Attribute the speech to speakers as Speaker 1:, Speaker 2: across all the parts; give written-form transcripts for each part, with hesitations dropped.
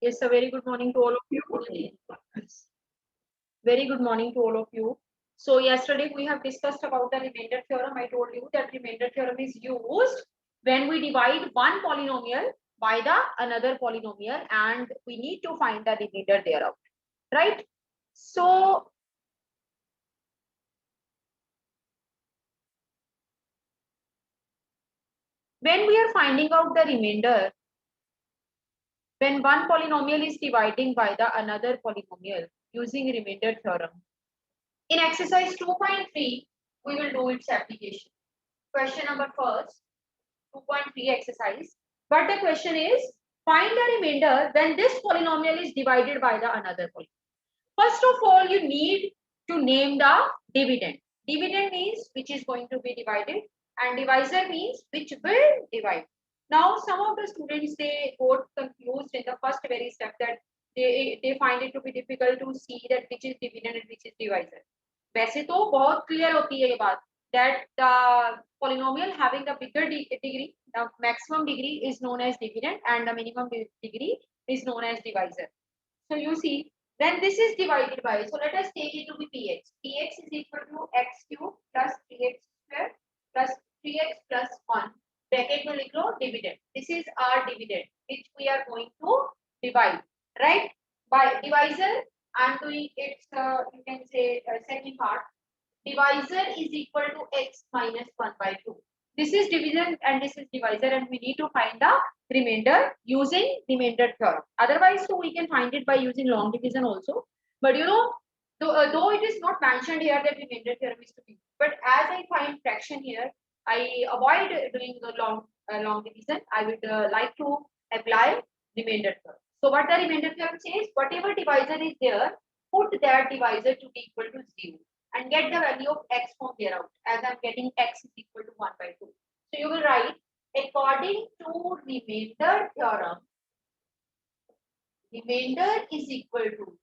Speaker 1: Yes, a very good morning to all of you. Very good morning to all of you. So yesterday we have discussed about the remainder theorem. I told you that remainder theorem is used when we divide one polynomial by the another polynomial and we need to find the remainder thereof, right? So when we are finding out the remainder, when one polynomial is dividing by the another polynomial using remainder theorem, in exercise 2.3, we will do its application. Question number first, 2.3 exercise. But the question is, find the remainder when this polynomial is divided by the another polynomial. First of all, you need to name the dividend. Dividend means which is going to be divided and divisor means which will divide. Now, some of the students, they got confused in the first very step that they find it to be difficult to see that which is dividend and which is divisor. वैसे तो बहुत clear होती है ये बात that the polynomial having the bigger degree, the maximum degree is known as dividend and the minimum degree is known as divisor. So you see, when this is divided by, so let us take it to be px. Px is equal to x cube plus 3x square plus 3x plus 1. Bracket में लिख लो dividend. This is our dividend which we are going to divide, right? By divisor, I am doing its you can say second part. Divisor is equal to x minus 1 by 2. This is division and this is divisor and we need to find the remainder using remainder theorem. Otherwise, so we can find it by using long division also. But you know, though it is not mentioned here that remainder theorem is to be, but as I find fraction here, I avoid doing the long division. I would like to apply remainder theorem. So what the remainder theorem says, whatever divisor is there, put that divisor to be equal to 0 and get the value of x from there out, as I'm getting x is equal to 1 by 2. So you will write, according to remainder theorem, remainder is equal to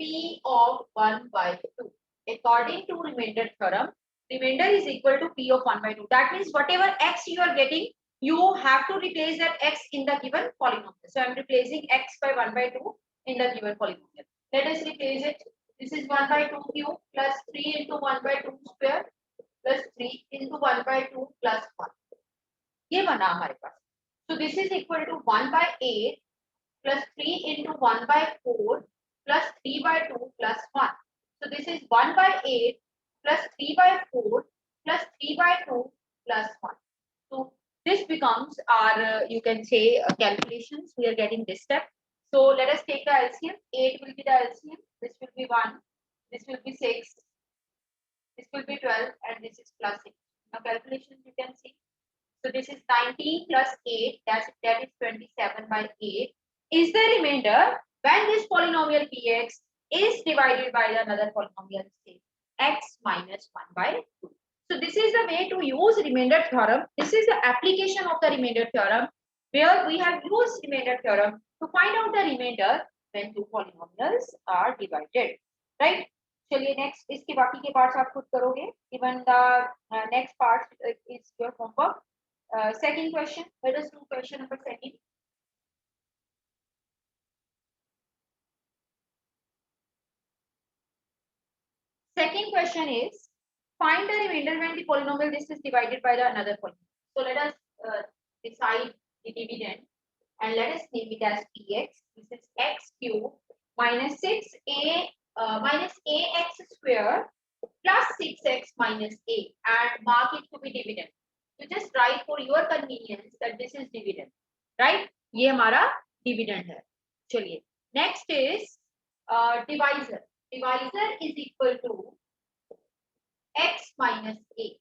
Speaker 1: p of 1 by 2. According to remainder theorem, remainder is equal to p of 1 by 2. That means whatever x you are getting, you have to replace that x in the given polynomial. So I'm replacing x by 1 by 2 in the given polynomial. Let us replace it. This is 1 by 2 cube plus 3 into 1 by 2 square plus 3 into 1 by 2 plus 1. ये बना हमारे पास. So this is equal to 1 by 8 plus 3 into 1 by 4 plus 3 by 2 plus 1. So this is 1 by 8 plus 3 by 4 plus 3 by 2 plus 1. So this becomes our, you can say, calculations. We are getting this step. So let us take the LCM. 8 will be the LCM. This will be 1. This will be 6. This will be 12. And this is plus 6. Now calculations you can see. So this is 19 plus 8. That is 27 by 8. Is the remainder when this polynomial px is divided by another polynomial, say x minus 1 by 2. So this is the way to use remainder theorem. This is the application of the remainder theorem where we have used remainder theorem to find out the remainder when two polynomials are divided, right? चलिए next इसके बाकी के parts आप खुद करोगे. Even the next part is your homework. Second question. Let us do question number second. Second question is, find the remainder when the polynomial this is divided by the another polynomial. So let us decide the dividend and let us name it as px. This is x cube minus 6a minus ax square plus 6x minus a and mark it to be dividend. You just write for your convenience that this is dividend, right? ये हमारा dividend है. चलिए. Next is divisor. Divisor is equal to x minus a.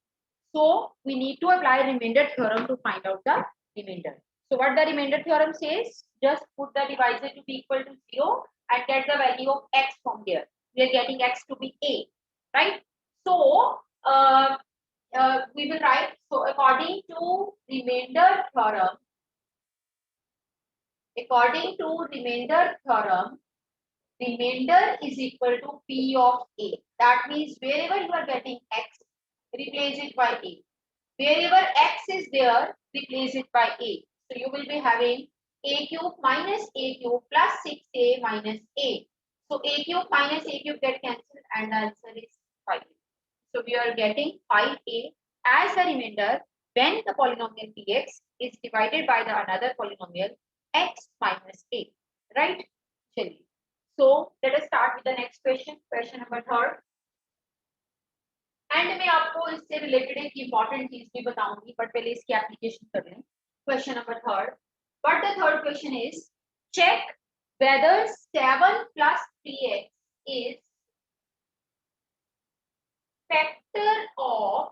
Speaker 1: So we need to apply remainder theorem to find out the remainder. So what the remainder theorem says, just put the divisor to be equal to 0 and get the value of x from there. We are getting x to be a, right? So we will write, so according to remainder theorem, remainder is equal to p of a. That means wherever you are getting x, replace it by a. Wherever x is there, replace it by a. So you will be having a cube minus a cube plus 6a minus a. So a cube minus a cube get cancelled and the answer is 5. So we are getting 5a as a remainder when the polynomial px is divided by the another polynomial x minus a. Right? चलिए. So let us start with the next question. Question number 3. And में आपको इससे related एक important चीज भी बताऊंगी, but पहले इसकी एप्लीकेशन कर लें. Question number 3. But the third question is check whether 7 plus 3x is factor of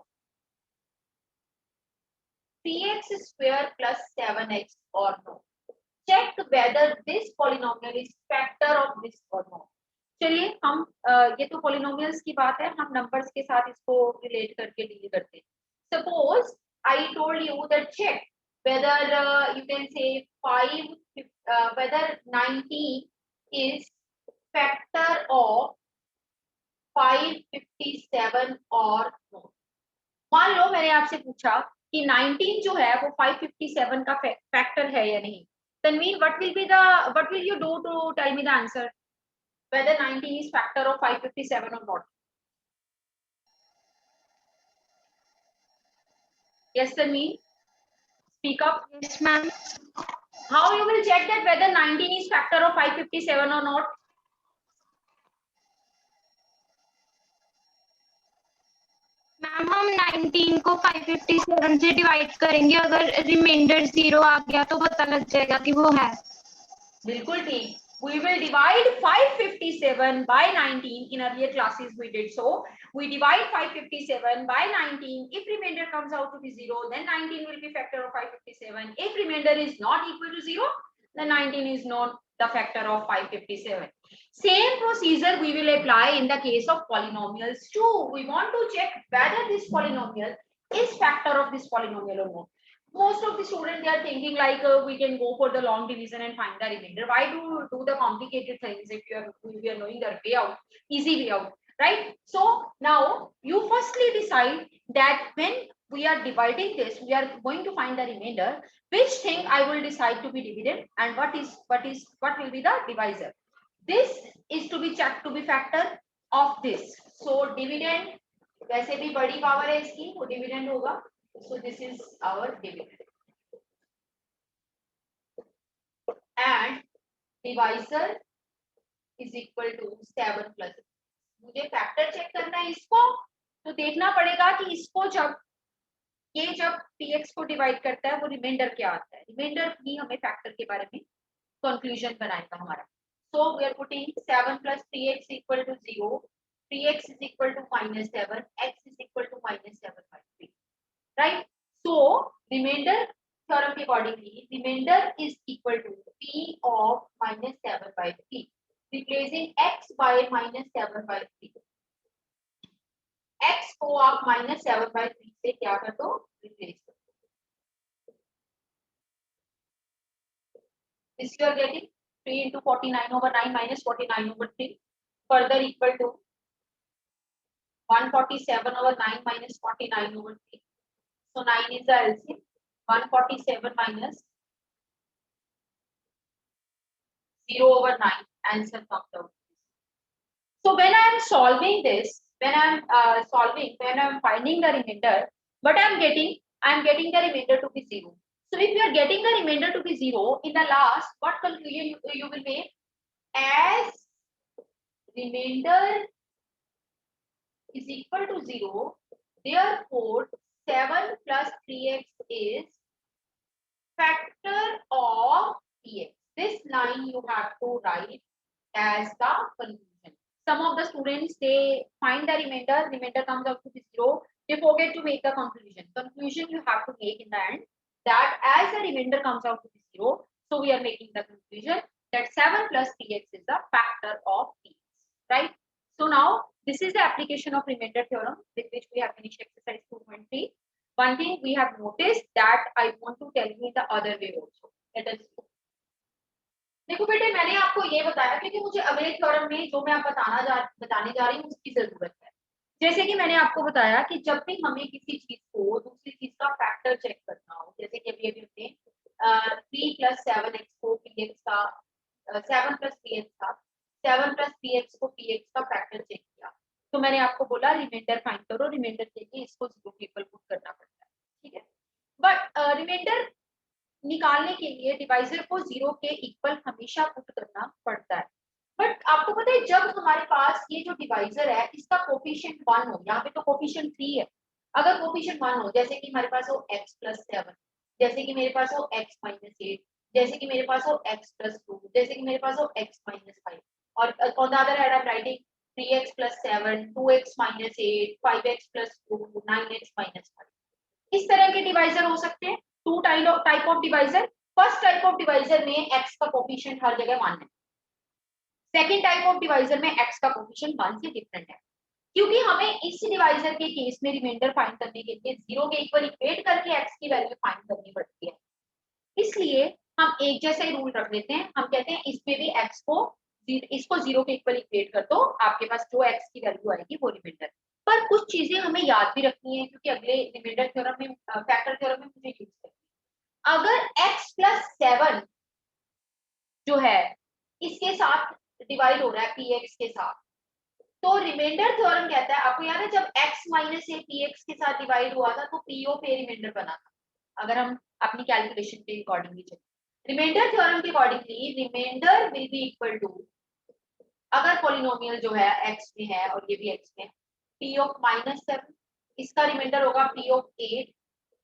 Speaker 1: 3x square plus 7x or no. Check whether this polynomial is factor of this or no. चलिए हम ये तो polynomials की बात है, हम numbers के साथ इसको रिलेट करके डील करते हैं. Suppose I told you that check whether you can say 5 weather 19 is factor of 557 और नो. मान लो मैंने आपसे पूछा कि 19 जो है वो 557 का फैक्टर है या नहीं. Tanvir, what will you do to tell me the answer whether 19 is factor of 557 or not? Yes, Tanveen, speak up.
Speaker 2: Yes, ma'am.
Speaker 1: How you will check that whether 19 is factor of 557 or not?
Speaker 2: Ma'am हम 19 को 557 से divide करेंगे, अगर reminder 0 आ गया तो पता लग जाएगा कि वो है.
Speaker 1: बिल्कुल ठीक. We will divide 557 by 19. In earlier classes we did so. We divide 557 by 19. If remainder comes out to be 0, then 19 will be factor of 557. If remainder is not equal to 0, then 19 is not the factor of 557. Same procedure we will apply in the case of polynomials too. We want to check whether this polynomial is factor of this polynomial or not. Most of the students, they are thinking like we can go for the long division and find the remainder. Why do the complicated things if we are knowing the way out, easy way out, right? So now you firstly decide that when we are dividing this, we are going to find the remainder. Which thing I will decide to be dividend and what will be the divisor. This is to be checked to be factor of this. So dividend वैसे भी बड़ी power है इसकी, वो dividend होगा. So this is our dividend and divisor is equal to 7 plus. मुझे factor check करना है इसको, तो देखना पड़ेगा कि इसको जब px को डिवाइड करता है वो रिमाइंडर क्या आता है. रिमाइंडर ही हमें फैक्टर के बारे में कंक्लूजन बनाएगा हमारा. So we are putting 7 plus 3x equal to 0, 3x is equal to minus 7, x is equal to minus 7 by 3. Right? So remainder theorem के accordingly, remainder is equal to p of minus 7 by 3. Replacing x by minus 7 by 3. x को आप minus 7 by 3 से क्या कर दो, replace कर दो. This you are getting 3 into 49 over 9 minus 49 over 3 further equal to 147 over 9 minus 49 over 3. So 9 is the LCM. 147 minus 0 over 9. Answer comes out. So when I am solving this, when I am finding the remainder, what I am getting the remainder to be 0. So if you are getting the remainder to be 0, in the last, what conclusion you will make? As remainder is equal to 0, therefore 7 plus 3x is factor of px. This line you have to write as the conclusion. Some of the students, they find the remainder comes out to be 0, they forget to make the conclusion. Conclusion you have to make in the end that as the remainder comes out to be 0, so we are making the conclusion that 7 plus 3x is the factor of px, right? So now this is the application of remainder theorem with which we have finished exercise 2.3. One thing we have noticed that I want to tell you in the other way also. Let us go. देखो बेटे, मैंने आपको ये बताया क्योंकि मुझे अगले theorem में जो मैं आप बताने जा रही हूँ उसकी जरूरत है. जैसे कि मैंने आपको बताया कि जब भी हमें किसी चीज को दूसरी चीज का फैक्टर चेक करना हो, जैसे कि अभी हमने 3 + 7x को px का 7 + 3x था, 7 + 3x को px का फैक्टर चेक किया, तो मैंने आपको बोला रिमाइंडर फाइंड करो, रिमाइंडर चाहिए इसको 0 के इक्वल पुट करना पड़ता है, ठीक है। बट रिमाइंडर निकालने के लिए डिवाइजर को 0 के इक्वल हमेशा पुट करना पड़ता है। बट आपको पता है जब हमारे पास ये जो डिवाइजर है इसका कोफिशिएंट 1 हो, यहाँ पे तो कोफिशिएंट 3 है, अगर कोफिशिएंट 1 हो, जैसे कि हमारे पास हो x + 7, जैसे कि मेरे पास हो x - 8, जैसे कि मेरे पास हो x + 2, जैसे कि मेरे पास हो x - 5, और on the other hand I'm writing 3x + 7, 2x - 8, 5x + 2, 9x - 5, इस तरह के डिवाइजर हो सकते हैं। Two type of divisor, first type of divisor में x का कोफिशिएंट हर जगह 1 है, सेकेंड टाइप ऑफ डिवाइजर में x का कोफिशिएंट 1 से डिफरेंट है, क्योंकि हमें इस डिवाइजर के केस में रिमाइंडर फाइंड करने के लिए 0 के इक्वल इक्वेट करके x की वैल्यू फाइंड करनी पड़ती है, इसलिए हम एक जैसा ही रूल रख देते हैं, हम कहते हैं इसमें भी x को इसको 0 के इक्वल इक्वेट कर दो, आपके पास जो x की वैल्यू आएगी वो रिमाइंडर। पर कुछ चीजें हमें याद भी रखनी है, क्योंकि अगले रिमाइंडर थ्योरम में फैक्टर थ्योरम में मुझे यूज करनी है। अगर x + 7 जो है इसके साथ डिवाइड हो रहा है px के साथ, तो रिमाइंडर थ्योरम कहता है, आपको याद है जब x - a px के साथ डिवाइड हुआ था तो p ऑफ a रिमाइंडर बना था, अगर हम अपनी कैलकुलेशन के अकॉर्डिंगली चले। रिमाइंडर थ्योरम के accordingly remainder will be equal to, अगर पॉलिनोमियल जो है x में है और ये भी x में है, p ऑफ -7, इसका रिमाइंडर होगा p ऑफ 8,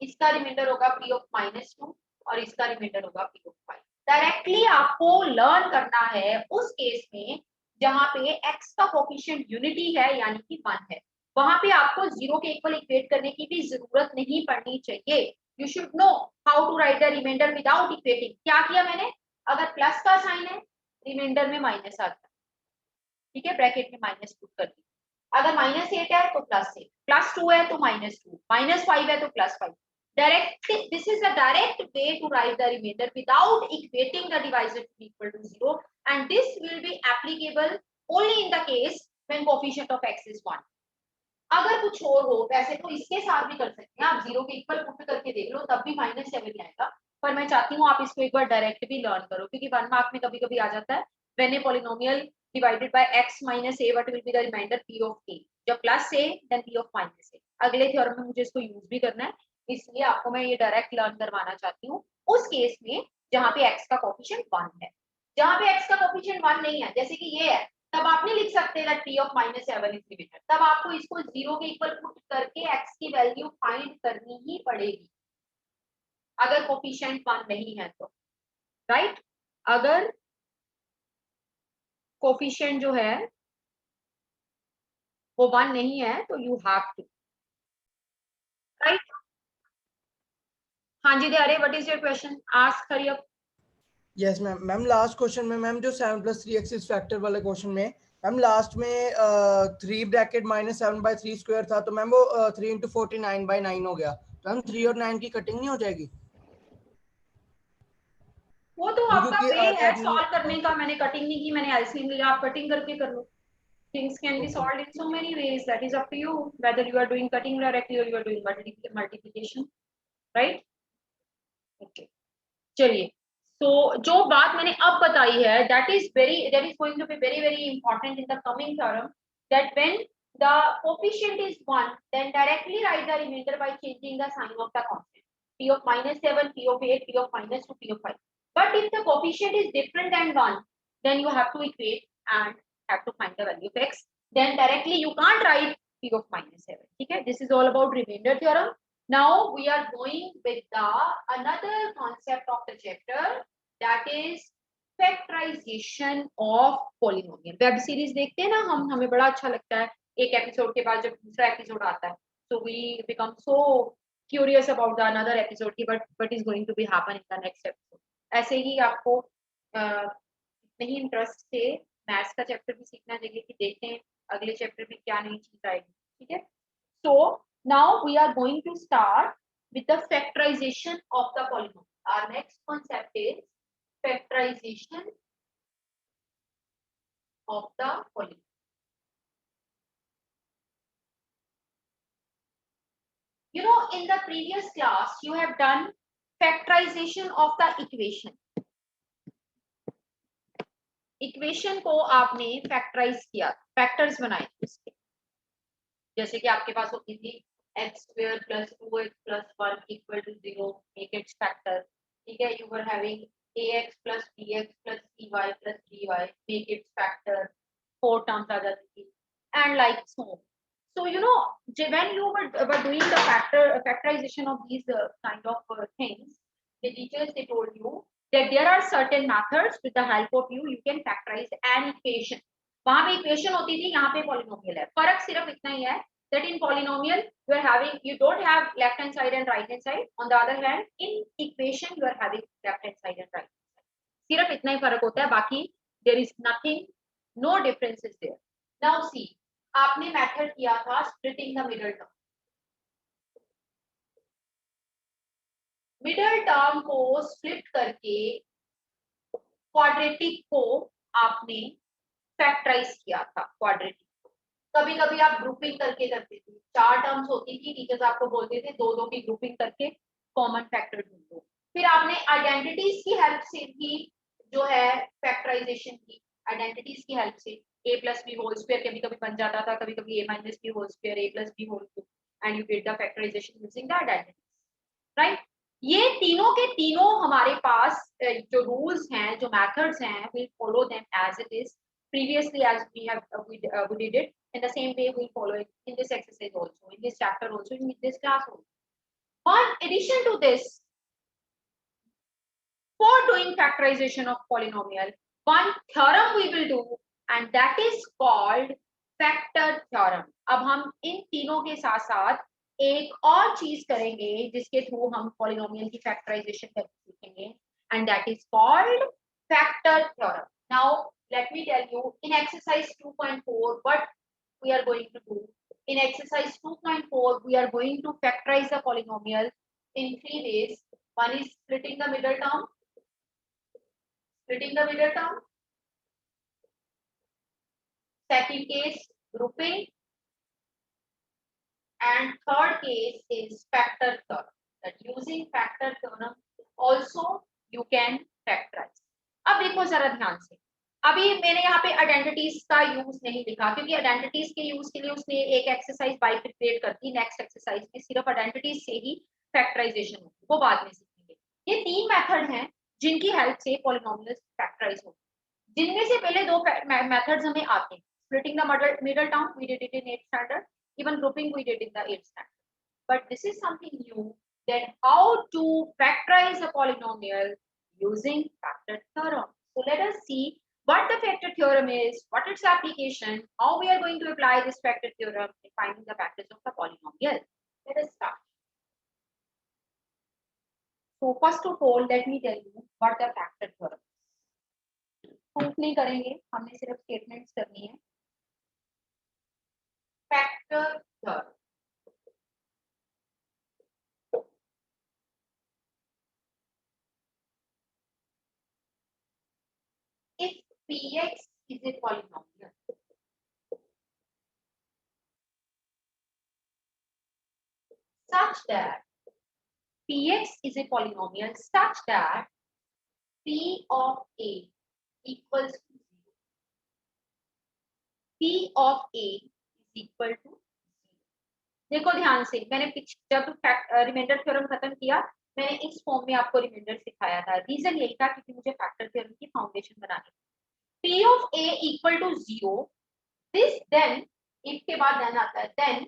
Speaker 1: इसका रिमाइंडर होगा p ऑफ -2 और इसका रिमाइंडर होगा p ऑफ 5। डायरेक्टली आपको लर्न करना है उस केस में जहां पे x का कोफिशिएंट यूनिटी है यानी कि 1 है, वहां पे आपको 0 के इक्वल इक्वेट करने की भी जरूरत नहीं पड़नी चाहिए। You should know how to write the remainder without equating. क्या किया मैंने, अगर प्लस का साइन है रिमाइंडर में माइनस आता है, ठीक है, ब्रैकेट में माइनस पुट कर दी, अगर -8 है तो +8, +2 है तो -2, -5 है तो +5। Direct, this is a direct way to write the remainder without equating the divisor to be equal to 0, and this will be applicable only in the case when coefficient of x is 1. अगर कुछ और हो, वैसे तो इसके साथ भी कर सकते हैं आप, 0 के इक्वल पुट करके देख लो तब भी -7 ही आएगा, पर मैं चाहती हूँ आप इसको एक बार डायरेक्ट भी लर्न करो, क्योंकि 1 मार्क में कभी कभी आ जाता है when a polynomial divided by x - a, what will be the remainder p of a, जब plus a then p of -a। अगले थ्योरम में मुझे इसको यूज भी करना है, इसलिए आपको मैं ये डायरेक्ट लर्न करवाना चाहती हूँ उस केस में जहाँ पे x का कोफिशिएंट 1 है। जहाँ पे x का कोफिशिएंट 1 नहीं है, जैसे कि ये है, तब आप नहीं लिख सकते that p of -7 is limited, तब आपको इसको 0 के इक्वल पुट करके x की वैल्यू फाइंड करनी ही पड़ेगी अगर कोफिशिएंट 1 नहीं है तो, राइट। अगर कोफिशिएंट जो है वो 1 नहीं है तो यू हैव टू, राइट। हाँ जी दे, what is your question, ask hurry up.
Speaker 3: Yes ma'am. Ma'am last question में, मैम जो 7 + 3x इस फैक्टर वाले क्वेश्चन में मैम लास्ट में 3 ब्रैकेट -7/3 स्क्वायर था, तो मैम वो 3 × 49/9 हो गया, तो हम 3 और 9 की कटिंग नहीं हो जाएगी?
Speaker 1: वो तो आपका
Speaker 3: क्योंकि
Speaker 1: वे है सॉल्व करने का, मैंने कटिंग नहीं की, मैंने एलसीएम लिया, आप कटिंग करके कर लो। Things can be solved in so many ways, that is up to you whether you are doing cutting directly or you are doing multiplication, right? Okay, चलिए, so जो बात मैंने अब बताई है that is going to be very important in the coming theorem, that when the coefficient is 1 then directly write the remainder by changing the sign of the constant, p of -7, p of 8, p of -2, p of 5. But if the coefficient is different than 1 then you have to equate and have to find the value of x, then directly you can't write p of -7, ठीक है। This is all about remainder theorem. Now we are going with the another concept of the chapter, that is factorization of polynomial. Web series देखते हैं ना हम, हमें बड़ा अच्छा लगता है एक एपिसोड के बाद जब दूसरा एपिसोड आता है, so we become so curious about the another episode की what is going to be happen in the next episode. ऐसे ही आपको नहीं इंटरेस्ट से मैथ्स का चैप्टर भी सीखना चाहिए कि देखते हैं अगले चैप्टर में क्या नई चीज आएगी, ठीक है। So now we are going to start with the factorization of the polynomial. Our next concept is factorization of the polynomial. You know, in the previous class you have done factorization of the equation, equation को आपने factorise किया, factors बनाए इसके, जैसे कि आपके पास होती थी x square plus 2x plus 1 equal to 0, make its factor, ठीक है, you were having ax plus bx plus cy plus dy, make its factor, 4 terms आ जाती थी, and like so. So you know, when you were doing the factorization of these kind of things, the teachers they told you that there are certain methods with the help of you can factorize an equation. वहां पे equation होती थी, यहाँ पे polynomial है, फर्क सिर्फ इतना ही है that in polynomial you don't have left hand side and right hand side, on the other hand in equation you are having left hand side and right hand side, सिर्फ इतना ही फर्क होता है, बाकी there is nothing, no difference is there. Now see, आपने method किया था splitting the middle term, middle term को स्प्लिट करके क्वाड्रेटिक को आपने फैक्टराइज किया था, क्वाड्रेटिक को कभी कभी आप ग्रुपिंग करके करते थे, 4 टर्म्स होती थी, टीचर्स आपको बोलते थे 2-2 की ग्रुपिंग करके कॉमन फैक्टर ढूंढो, फिर आपने आइडेंटिटीज की हेल्प से भी जो है फैक्टराइजेशन की, आइडेंटिटीज की हेल्प से a plus b whole square कभी कभी बन जाता था, कभी कभी a minus b whole square, a plus b whole cube, and you did the factorization using the identities, right. ये तीनों के तीनों हमारे पास जो रूल्स हैं, जो मेथड्स हैं, we'll follow them as it is previously as we did it in the same way we'll follow it in this exercise also, in this chapter also, in this class also. One addition to this, for doing factorization of polynomial, one theorem we will do and that is called factor theorem. अब हम इन तीनों के साथ साथ एक और चीज करेंगे जिसके थ्रू हम पॉलिनोमियल की फैक्टराइजेशन करके सीखेंगे, and that is called factor theorem. Now let me tell you, in exercise 2.4 what we are going to do. In exercise 2.4 we are going to factorize the polynomial in 3 ways. One is splitting the middle term, second case grouping, and third case is factor theorem, that using factor theorem also you can factorize. अब देखो जरा ध्यान से, अभी मैंने यहाँ पे identities का यूज नहीं लिखा क्योंकि आइडेंटिटीज के यूज के लिए उसने एक एक्सरसाइज बाइफरकेट कर दी, नेक्स्ट एक्सरसाइज में सिर्फ आइडेंटिटीज से ही फैक्टराइजेशन होगी, वो बाद में सीखेंगे। ये 3 मेथड हैं जिनकी हेल्प से पॉलिनोमियल्स फैक्टराइज होंगे, जिनमें से पहले 2 मेथड्स हमें आते हैं, splitting the middle term we did it in 8th standard, even grouping we did in the 8th standard, but this is something new, that how to factorize a polynomial using factor theorem. So let us see what the factor theorem is, what its application, how we are going to apply this factor theorem in finding the factors of the polynomial. Let us start. So first of all let me tell you what the factor theorem is. Proof नहीं करेंगे, हमने सिर्फ statements करनी है। factor theorem, if px is a polynomial such that px is a polynomial such that p of a equals to 0, p of a is equal to 0। देखो ध्यान से, मैंने जब रिमाइंडर थ्योरम खत्म किया मैंने इस फॉर्म में आपको रिमाइंडर सिखाया था, रीजन यही था क्योंकि मुझे फैक्टर थ्योरम की फाउंडेशन बनानी थी। p of a equal to 0, this then if के बाद then आता है, then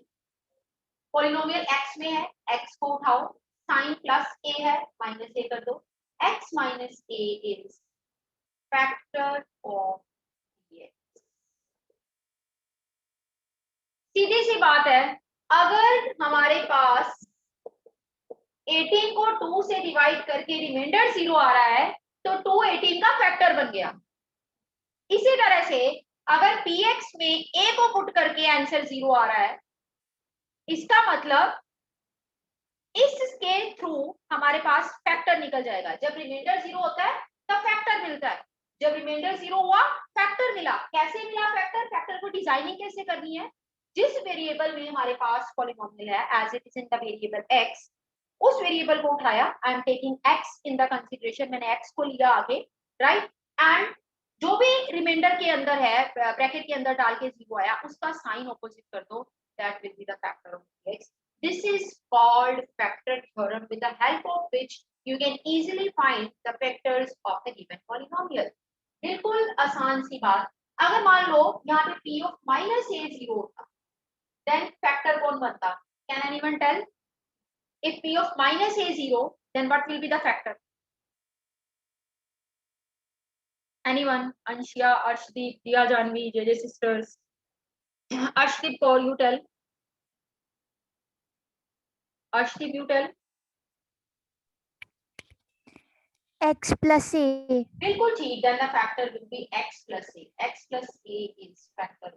Speaker 1: पॉलिनोमियल x में है, x को उठाओ, sin प्लस a है, माइनस a कर दो, x minus a is factor of px। सीधी सी बात है, अगर हमारे पास 18 को 2 से डिवाइड करके रिमाइंडर 0 आ रहा है तो 2 18 का फैक्टर बन गया। इसी तरह से अगर px में a को पुट करके आंसर 0 आ रहा है, इसका मतलब इसके थ्रू हमारे पास फैक्टर निकल जाएगा। जब रिमाइंडर 0 होता है तब फैक्टर मिलता है, जब रिमाइंडर 0 हुआ फैक्टर मिला। कैसे मिला फैक्टर? फैक्टर को डिजाइनिंग कैसे करनी है, जिस वेरिएबल में हमारे पास पॉलिनोमियल है as it is in the variable x, उस वेरिएबल को उठाया, I am taking x in the consideration, मैंने x को लिया आगे, राइट, एंड जो भी रिमाइंडर के अंदर है ब्रैकेट के अंदर डाल के 0 आया उसका साइन ऑपोजिट कर दो, that will be the factor of x. This is called factor theorem with the help of which you can easily find the factors of the given polynomial. बिल्कुल आसान सी बात. अगर मान लो यहाँ पे p of minus a 0 होता, then factor कौन बनता? Can anyone tell? If p of minus a 0, then what will be the factor? Anyone? Anshia, Arshdeep, Diya Janvi, JJ sisters. Arshdeep, or you tell. Arshdeep, you tell.
Speaker 4: x plus a.
Speaker 1: बिल्कुल ठीक. Then the factor will be x plus a. X plus a is factor.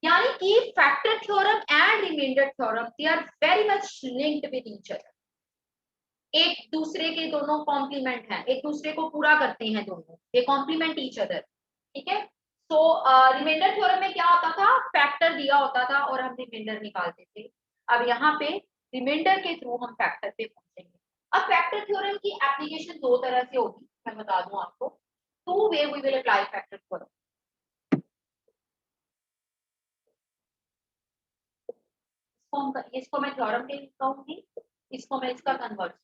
Speaker 1: यानी कि factor theorem and remainder theorem, they are very much linked with each other. एक दूसरे के दोनों complement हैं, एक दूसरे को पूरा करते हैं दोनों, ये कॉम्प्लीमेंट ईच अदर. ठीक है. तो रिमाइंडर थ्योरम में क्या होता था? फैक्टर दिया होता था और हम रिमाइंडर निकालते थे. अब यहाँ पे रिमाइंडर के थ्रू हम फैक्टर पे पहुंचेंगे. अब फैक्टर थ्योरम की एप्लीकेशन दो तरह से होगी, मैं बता दूं आपको. Two way we will apply factor theorem. इसको मैं थ्योरम नहीं कहूंगी, इसको मैं इसका कन्वर्ट.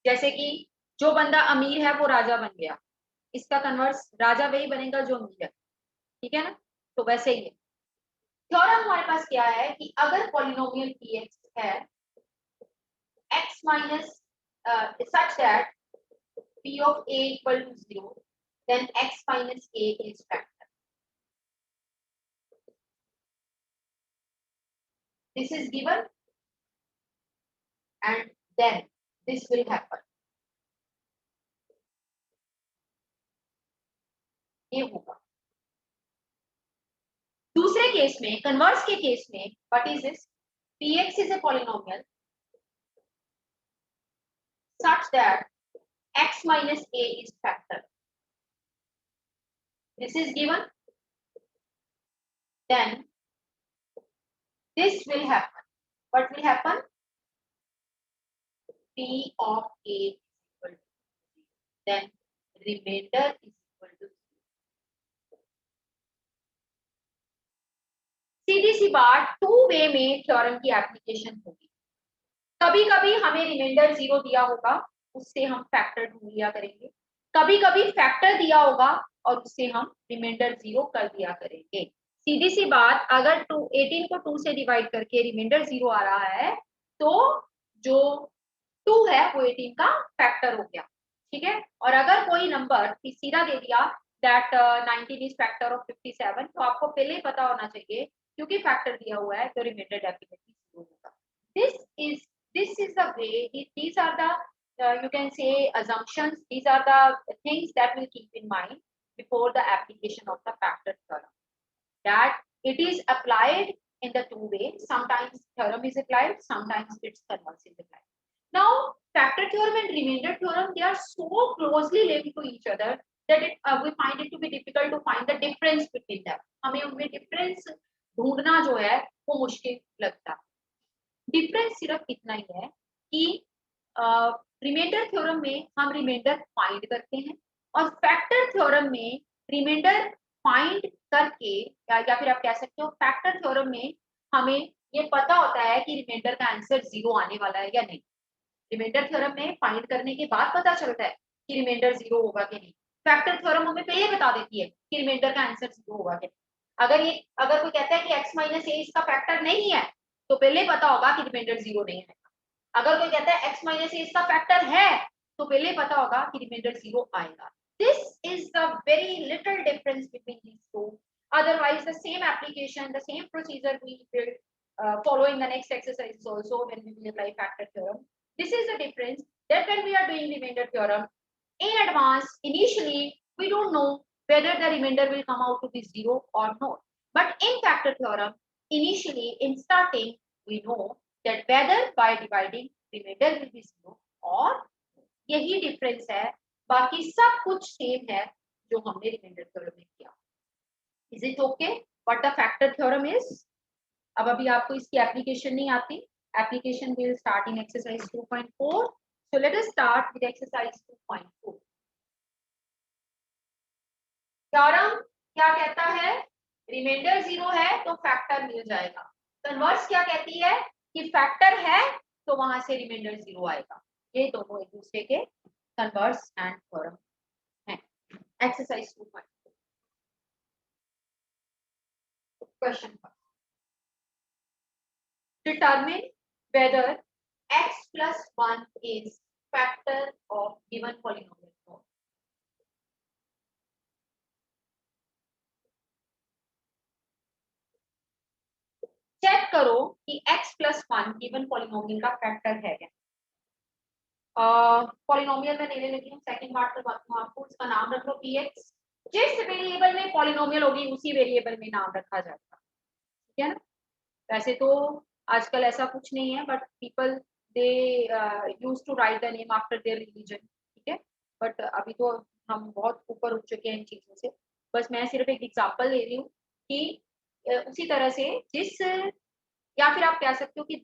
Speaker 1: जैसे कि जो बंदा अमीर है वो राजा बन गया, इसका कन्वर्स राजा वही बनेगा जो अमीर है. ठीक है ना. तो वैसे ही है थ्योरम. हमारे पास क्या है कि अगर पॉलिनोमियल px है x minus such that p of a equal to 0, then x minus a is factor. This is given and then this will happen. ये होगा. दूसरे केस में, कन्वर्स के केस में, what is this? px is a polynomial such that x minus a is factor. This is given, then this will happen. What will happen? p of a is equal to 0. Then remainder is equal to 0. सीधी सी बात, two way में theorem की application होगी. कभी कभी हमें reminder 0 दिया होगा, उससे हम फैक्टर ढूंढ लिया करेंगे. कभी कभी फैक्टर दिया होगा और उससे हम रिमाइंडर 0 कर दिया करेंगे. सीधी सी बात, अगर 18 को 2 से डिवाइड करके रिमाइंडर 0 आ रहा है तो जो 2 है वो 18 का फैक्टर हो गया. ठीक है. और अगर कोई नंबर सीधा दे दिया दैट 19 इज फैक्टर ऑफ 57, तो आपको पहले ही पता होना चाहिए क्योंकि फैक्टर दिया हुआ है तो रिमाइंडर डेफिनेटली 0 होगा. This is the way, these are the you can say assumptions, these are the things that we'll keep in mind before the application of the factor theorem, that it is applied in the two ways. Sometimes theorem is applied, sometimes its converse is applied. Now factor theorem and remainder theorem, they are so closely linked to each other that we find it to be difficult to find the difference between them. हमें उनमें difference ढूंढना जो है वो मुश्किल लगता. Difference सिर्फ इतना ही है कि रिमाइंडर थ्योरम में हम रिमाइंडर फाइंड करते हैं और फैक्टर थ्योरम में रिमाइंडर फाइंड करके या फिर आप कह सकते हो फैक्टर थ्योरम में हमें ये पता होता है कि रिमाइंडर का आंसर 0 आने वाला है या नहीं. रिमाइंडर थ्योरम में फाइंड करने के बाद पता चलता है कि रिमाइंडर 0 होगा कि नहीं. फैक्टर थ्योरम हमें पहले बता देती है कि रिमाइंडर का आंसर 0 होगा कि नहीं. अगर कोई कहता है कि x माइनस a इसका फैक्टर नहीं है तो पहले पता होगा कि रिमाइंडर 0 नहीं है. अगर कोई कहता है x माइनस a इसका फैक्टर है तो पहले पता होगा कि रिमाइंडर 0 आएगा. This is the very little difference between these two. Otherwise, the same application, the same procedure we will follow in the next exercise also when we will apply factor theorem. This is the difference that when we are doing remainder theorem in advance, initially we don't know whether the remainder will come out to be 0 or not. But in factor theorem, initially in starting, we know that whether by dividing remainder will be 0 or यही difference है. बाकी सब कुछ same है जो हमने remainder theorem में किया. Is it okay what the factor theorem is? अब अभी आपको इसकी एप्लीकेशन नहीं आती, application will start in exercise 2.4. So let us start with exercise 2.4. Theorem क्या कहता है? रिमाइंडर 0 है तो फैक्टर मिल जाएगा. कन्वर्स क्या कहती है कि फैक्टर है तो वहां से रिमाइंडर 0 आएगा. ये दोनों एक दूसरे के कन्वर्स एंड थ्योरम है. Exercise 2.4 question. Determine whether x plus 1 is factor of given polynomial. Check करो कि x plus 1 given polynomial का फैक्टर है क्या. पॉलिनोमियल में लेने लगी हूँ. सेकंड पार्ट में बात हूँ आपको. इसका नाम रख लो px. जिस वेरिएबल में पॉलिनोमियल होगी उसी वेरिएबल में नाम रखा जाएगा. ठीक है ना. वैसे तो आजकल ऐसा कुछ नहीं है but people they use to write the name after their religion. ठीक है. बट अभी तो हम बहुत ऊपर उठ चुके हैं इन चीजों से. बस मैं सिर्फ एक एग्जांपल ले रही हूँ कि उसी तरह से जिस, या फिर आप कह सकते हो कि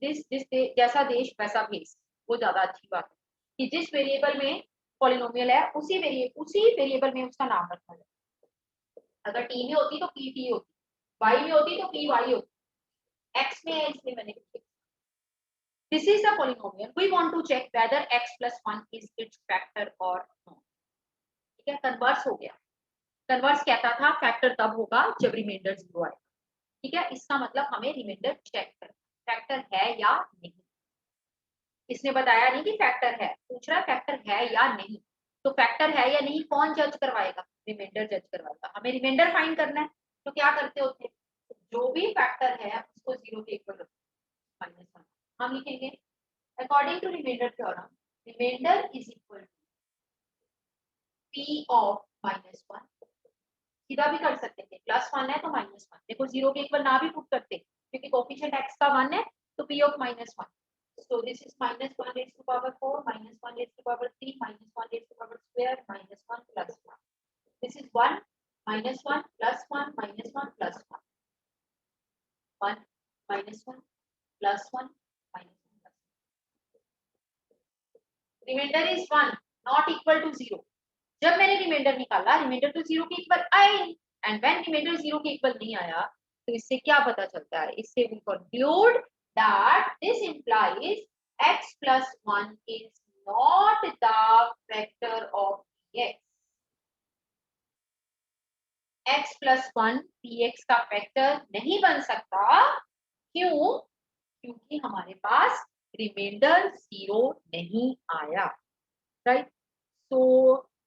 Speaker 1: जैसा देश वैसा भेष. वो ज्यादा अच्छी बात है कि जिस वेरिएबल में पॉलिनोमियल है उसी वेरिएबल में उसका नाम रखा जाए. अगर टी में होती तो पी टी होती, वाई में होती तो पी वाई होती. x में है इसलिए मैंने लिखा. This is the polynomial. We want to check whether x plus 1 is its factor or not. ठीक है. कन्वर्स हो गया. कन्वर्स कहता था फैक्टर तब होगा जब रिमाइंडर 0 आएगा. ठीक है. इसका मतलब हमें रिमाइंडर चेक करना फैक्टर है या नहीं. इसने बताया नहीं कि फैक्टर है, पूछ रहा फैक्टर है या नहीं. तो फैक्टर है या नहीं कौन जज करवाएगा? रिमाइंडर जज करवाएगा. हमें रिमाइंडर फाइंड करना है. तो क्या करते होते, जो भी फैक्टर है उसको 0 के इक्वल -1 हम लिखेंगे. According to remainder theorem, remainder is equal to p of -1. सीधा भी कर सकते थे. +1 है तो -1. देखो 0 के इक्वल ना भी पुट करते क्योंकि कोफिशिएंट x का 1 है तो p of -1. So this is -1 raised to power 4, -1 raised to power 3, -1 raised to power square, -1 plus 1. This is 1, -1 plus 1, -1 plus 1. 1, -1 plus 1, -1 plus 1. Remainder is 1, not equal to 0. जब मैंने reminder निकाला, reminder तो 0 के equal I, and when reminder 0 के equal नहीं आया तो इससे क्या पता चलता है? इससे we conclude that this implies x plus 1 is not the factor of px. x plus 1 px का फैक्टर नहीं बन सकता. क्यों? क्योंकि हमारे पास रिमाइंडर 0 नहीं आया. Right. So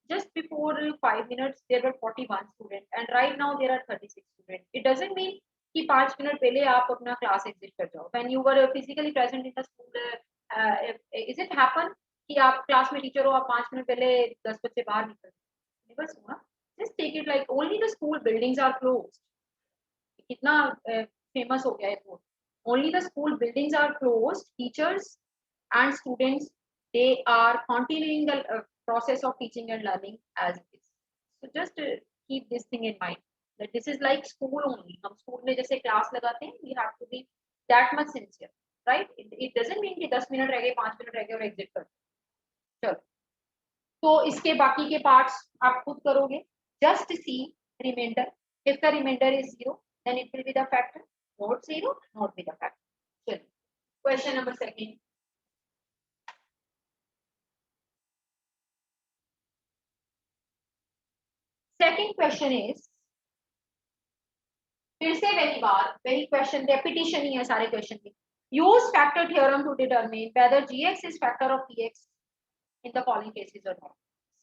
Speaker 1: just before 5 minutes there were 41 students and right now there are 36 students. It doesn't mean कि 5 मिनट पहले आप अपना क्लास एग्जिट कर जाओ. When you were physically present in the school, is it happen कि आप class में teacher हो, आप 5 मिनट पहले 10 बच्चे बाहर निकल गए? बस हुआ. Just take it like only the school buildings are closed. कितना फेमस हो गया है वो. Only the school buildings are closed. Teachers and students, they are continuing the process of teaching and learning as it is. So just keep this thing in mind that this is like school only. हम school में जैसे class लगाते हैं, we have to be that much sincere, right? It doesn't mean कि 10 minute रह गए, 5 minute रह गए और एग्जिट कर. चलो, तो इसके बाकी के पार्ट्स आप खुद करोगे. Just see remainder. If the remainder is 0, then it will be the factor. Not 0, not be the factor. चलो, question number 2. Second question is, फिर से वही क्वेश्चन, रेपिटेशन ही है सारे क्वेश्चन की. Use factor theorem to determine whether gx is factor of px in the following cases और not.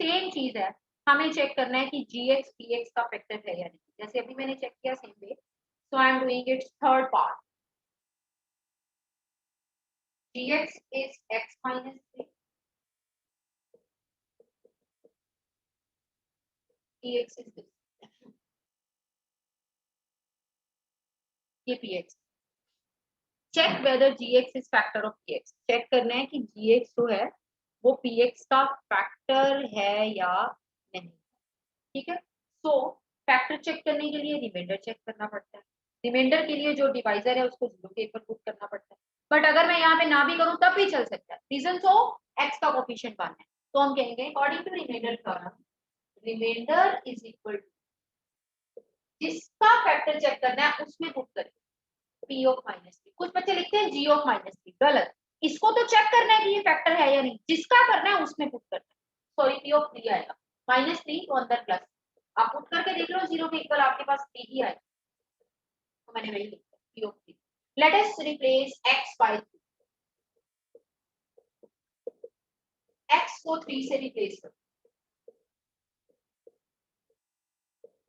Speaker 1: Same चीज है, हमें चेक करना है कि gx px का फैक्टर है या नहीं. जैसे अभी मैंने चेक किया same way. So I am doing its third part. gx is x minus 3, px is this. ये px. Check whether gx is factor of px. Check करना है कि gx जो है वो px का फैक्टर है या नहीं. ठीक है. सो फैक्टर चेक करने के लिए रिमाइंडर चेक करना पड़ता है, रिमाइंडर के लिए जो डिवाइजर है उसको 0 के ऊपर पुट करना पड़ता है। बट अगर मैं यहाँ पे ना भी करूँ तब भी चल सकता है, रीजन सो x का कोफिशिएंट 1 है, तो हम कहेंगे according to remainder theorem remainder is equal to जिसका फैक्टर चेक करना है उसमें पुट करें p ऑफ -3। कुछ बच्चे लिखते हैं g ऑफ -3, गलत, इसको तो चेक करना है कि ये फैक्टर है या नहीं, जिसका करना है उसमें पुट करना है। सॉरी p ऑफ 3 आएगा, -3 तो अंदर प्लस, आप पुट करके देख लो 0 के इक्वल आपके पास 3 ही आएगा, तो मैंने वही लिखा p of 3। Let us replace x by 3, x को 3 से रिप्लेस करो,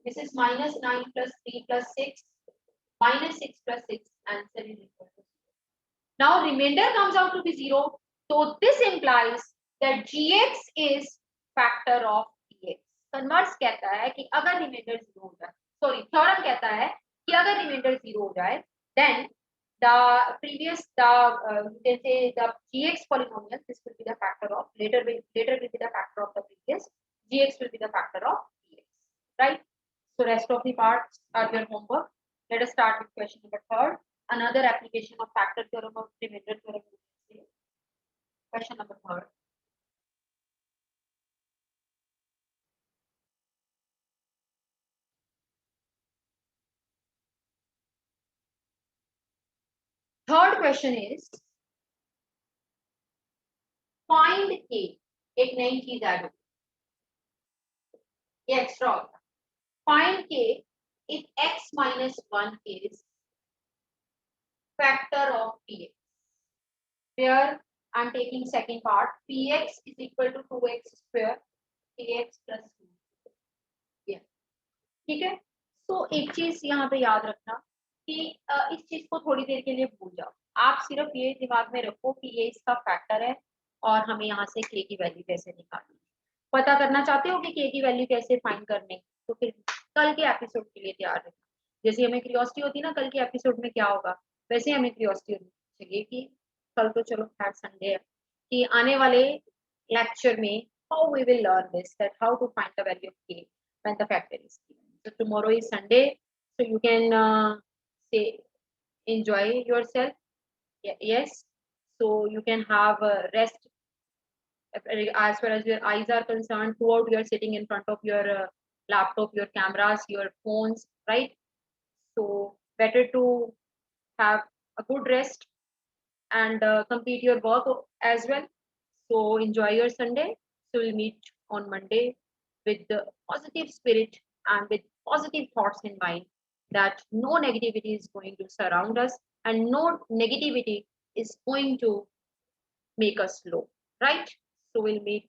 Speaker 1: this is -9 plus 3 plus 6 -6 plus 6, answer is equal to 0. Now remainder comes out to be 0, so this implies that gx is factor of px. Converse कहता है कि अगर reminder 0 हो जाए, sorry theorem कहता है कि अगर रिमाइंडर 0 हो जाए then the previous you can say the gx polynomial, this will be the factor of later will be the factor of the previous, gx will be the factor of px, right? So rest of the parts are your homework. Let us start with question number 3rd. Another application of factor theorem or remainder theorem. Question number 3rd. Third question is find k. एक नई चीज add हो, ये extra होगा. Find k if x minus 1 is factor of px, where I'm taking second part, px is equal to 2x square kx plus 2. Yeah. ठीक है, तो एक चीज यहाँ पे याद रखना कि इस चीज को थोड़ी देर के लिए भूल जाओ, आप सिर्फ ये दिमाग में रखो कि ये इसका फैक्टर है और हमें यहाँ से k की वैल्यू कैसे निकालनी है. पता करना चाहते हो कि k की वैल्यू कैसे फाइंड करने, तो फिर कल के एपिसोड के लिए तैयार रखना. जैसे हमें क्यूरियोसिटी होती है ना कल के एपिसोड में क्या होगा, वैसे हमें क्यूरियोसिटी होनी चाहिए कि कल तो चलो खैर संडे है, कि आने वाले लेक्चर में how we will learn this, that how to find the value of k when the factor is given. So tomorrow is Sunday, so you can say enjoy yourself. Yes, so you can have a rest as far as your eyes are concerned. Throughout you are sitting in front of your laptop, your cameras, your phones, right? So better to have a good rest and complete your work as well. So enjoy your Sunday. So we'll meet on Monday with the positive spirit and with positive thoughts in mind that no negativity is going to surround us and no negativity is going to make us low, right? So we'll meet